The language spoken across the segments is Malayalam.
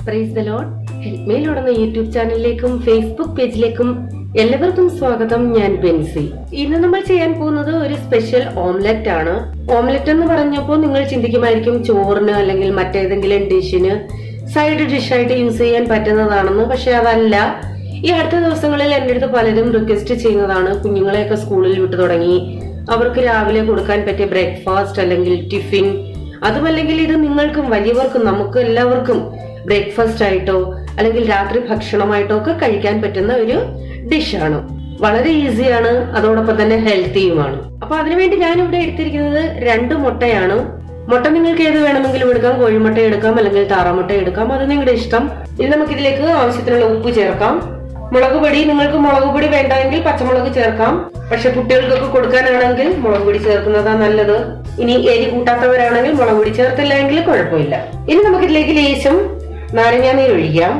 Praise the Lord. Help me Lord എന്ന യൂട്യൂബ് ചാനലിലേക്കും ഫേസ്ബുക്ക് പേജിലേക്കും എല്ലാവർക്കും സ്വാഗതം. ഞാൻ ബെൻസി. ഇന്ന് നമ്മൾ ചെയ്യാൻ പോകുന്നത് ഒരു സ്പെഷ്യൽ ഓംലെറ്റ് ആണ്. ഓംലെറ്റ് എന്ന് പറഞ്ഞപ്പോൾ നിങ്ങൾ ചിന്തിക്കുമായിരിക്കും ചോറിന് അല്ലെങ്കിൽ മറ്റേതെങ്കിലും ഡിഷിന് സൈഡ് ഡിഷായിട്ട് യൂസ് ചെയ്യാൻ പറ്റുന്നതാണെന്ന്. പക്ഷെ അതല്ല. ഈ അടുത്ത ദിവസങ്ങളിൽ എന്റെ അടുത്ത് പലരും റിക്വസ്റ്റ് ചെയ്യുന്നതാണ്. കുഞ്ഞുങ്ങളെയൊക്കെ സ്കൂളിൽ വിട്ടു തുടങ്ങി, അവർക്ക് രാവിലെ കൊടുക്കാൻ പറ്റിയ ബ്രേക്ക്ഫാസ്റ്റ് അല്ലെങ്കിൽ ടിഫിൻ, അതുമല്ലെങ്കിൽ ഇത് നിങ്ങൾക്കും വലിയവർക്കും നമുക്ക് എല്ലാവർക്കും ബ്രേക്ക്ഫാസ്റ്റ് ആയിട്ടോ അല്ലെങ്കിൽ രാത്രി ഭക്ഷണമായിട്ടോ ഒക്കെ കഴിക്കാൻ പറ്റുന്ന ഒരു ഡിഷാണ്. വളരെ ഈസിയാണ്, അതോടൊപ്പം തന്നെ ഹെൽത്തിയുമാണ്. അപ്പൊ അതിനുവേണ്ടി ഞാൻ ഇവിടെ എടുത്തിരിക്കുന്നത് 2 മുട്ടയാണ്. മുട്ട നിങ്ങൾക്ക് ഏത് വേണമെങ്കിലും എടുക്കാം. കോഴിമുട്ട എടുക്കാം അല്ലെങ്കിൽ താറാമുട്ട എടുക്കാം, അത് നിങ്ങളുടെ ഇഷ്ടം. ഇനി നമുക്ക് ഇതിലേക്ക് ആവശ്യത്തിനുള്ള ഉപ്പ് ചേർക്കാം. മുളക് പൊടി, നിങ്ങൾക്ക് മുളക് പൊടി വേണ്ടെങ്കിൽ പച്ചമുളക് ചേർക്കാം. പക്ഷെ കുട്ടികൾക്കൊക്കെ കൊടുക്കാനാണെങ്കിൽ മുളക് പൊടി ചേർക്കുന്നതാണ് നല്ലത്. ഇനി എരി കൂട്ടാത്തവരാണെങ്കിൽ മുളക് പൊടി ചേർത്തില്ല എങ്കിൽ കുഴപ്പമില്ല. ഇനി നമുക്ക് ഇതിലേക്ക് ലേശം നാരങ്ങ നീര് ഒഴിക്കാം.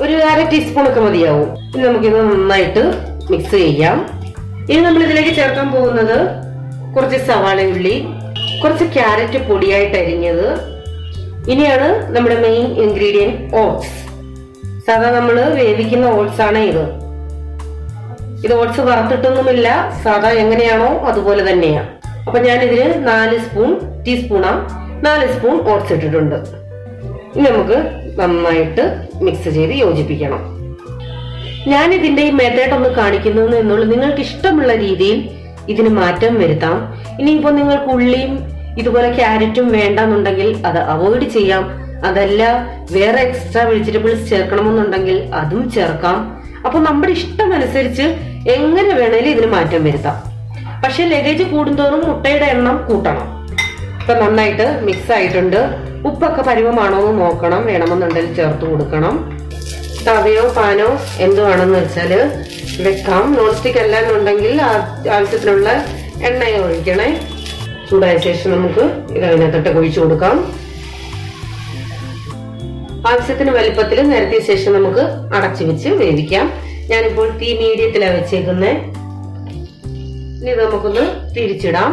ഒരു 1/2 ടീസ്പൂൺ ഒക്കെ മതിയാവും. ഇനി നമുക്കിത് നന്നായിട്ട് മിക്സ് ചെയ്യാം. ഇനി നമ്മൾ ഇതിലേക്ക് ചേർക്കാൻ പോകുന്നത് കുറച്ച് സവാള ഉള്ളി, കുറച്ച് ക്യാരറ്റ് പൊടിയായിട്ട് അരിഞ്ഞത്. ഇനിയാണ് നമ്മുടെ മെയിൻ ഇൻഗ്രീഡിയന്റ് ഓട്സ്. സാധാ നമ്മള് വേവിക്കുന്ന ഓട്സ് ആണ് ഇത്. ഓട്സ് വറുത്തിട്ടൊന്നുമില്ല, സാധാ എങ്ങനെയാണോ അതുപോലെ തന്നെയാണ്. അപ്പൊ ഞാൻ ഇതിന് 4 സ്പൂൺ ഓട്സ് ഇട്ടിട്ടുണ്ട്. ഇനി നമുക്ക് നന്നായിട്ട് മിക്സ് ചെയ്ത് യോജിപ്പിക്കണം. ഞാൻ ഇതിന്റെ ഈ മെത്തേഡ് ഒന്ന് കാണിക്കുന്നു എന്നുള്ളൂ. നിങ്ങൾക്ക് ഇഷ്ടമുള്ള രീതിയിൽ ഇതിന് മാറ്റം വരുത്താം. ഇനിയിപ്പോ നിങ്ങൾക്ക് ഉള്ളിയും ഇതുപോലെ ക്യാരറ്റും വേണ്ടെന്നുണ്ടെങ്കിൽ അത് അവോയ്ഡ് ചെയ്യാം. അതല്ല വേറെ എക്സ്ട്രാ വെജിറ്റബിൾസ് ചേർക്കണമെന്നുണ്ടെങ്കിൽ അതും ചേർക്കാം. അപ്പൊ നമ്മുടെ ഇഷ്ടം അനുസരിച്ച് എങ്ങനെ വേണേലും ഇതിന് മാറ്റം വരുത്താം. പക്ഷെ ലഗേജ് കൂടുന്തോറും മുട്ടയുടെ എണ്ണം കൂട്ടണം. ഇപ്പൊ നന്നായിട്ട് മിക്സ് ആയിട്ടുണ്ട്. ഉപ്പൊക്കെ പരുവമാണോ എന്ന് നോക്കണം. വേണമെന്നുണ്ടെങ്കിൽ ചേർത്ത് കൊടുക്കണം. തവയോ പാനോ എന്തുവാണെന്ന് വെച്ചാല് വെക്കാം. നോൺ സ്റ്റിക്ക് അല്ലാന്നുണ്ടെങ്കിൽ ആവശ്യത്തിനുള്ള എണ്ണയോ ഒഴിക്കണേ. ചൂടായ ശേഷം നമുക്ക് ഇതിനകത്തോട്ട് ഒഴിച്ചു കൊടുക്കാം. ആവശ്യത്തിന് വലിപ്പത്തിൽ നിരത്തിയ ശേഷം നമുക്ക് അടച്ചു വെച്ച് വേവിക്കാം. ഞാനിപ്പോൾ തീ മീഡിയത്തിലാണ് വെച്ചേക്കുന്നത്. ഇനി നമുക്കൊന്ന് തിരിച്ചിടാം.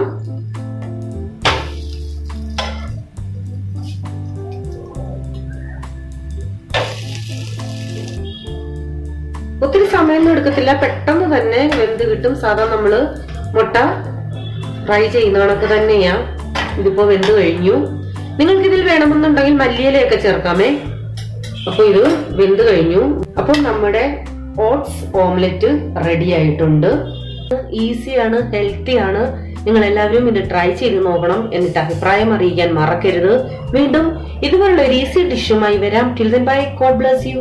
ഒത്തിരി സമയമൊന്നും എടുക്കത്തില്ല, പെട്ടെന്ന് തന്നെ വെന്ത് കിട്ടും. സാധാരണ നമ്മള് മുട്ട ഫ്രൈ ചെയ്യുന്ന കണക്ക് തന്നെയാ. ഇതിപ്പോ വെന്ത് കഴിഞ്ഞു. നിങ്ങൾക്ക് ഇതിൽ വേണമെന്നുണ്ടെങ്കിൽ മല്ലിയിലയൊക്കെ ചേർക്കാമേ. അപ്പൊ ഇത് വെന്ത് കഴിഞ്ഞു. അപ്പൊ നമ്മുടെ ഓട്സ് ഓംലെറ്റ് റെഡി ആയിട്ടുണ്ട്. ഈസിയാണ്, ഹെൽത്തിയാണ്. നിങ്ങൾ എല്ലാവരും ഇത് ട്രൈ ചെയ്ത് നോക്കണം. എന്നിട്ട് അഭിപ്രായം അറിയിക്കാൻ മറക്കരുത്. വീണ്ടും ഇതുപോലുള്ള ഒരു ഈസി ഡിഷുമായി വരാം. Till then bye. God bless you.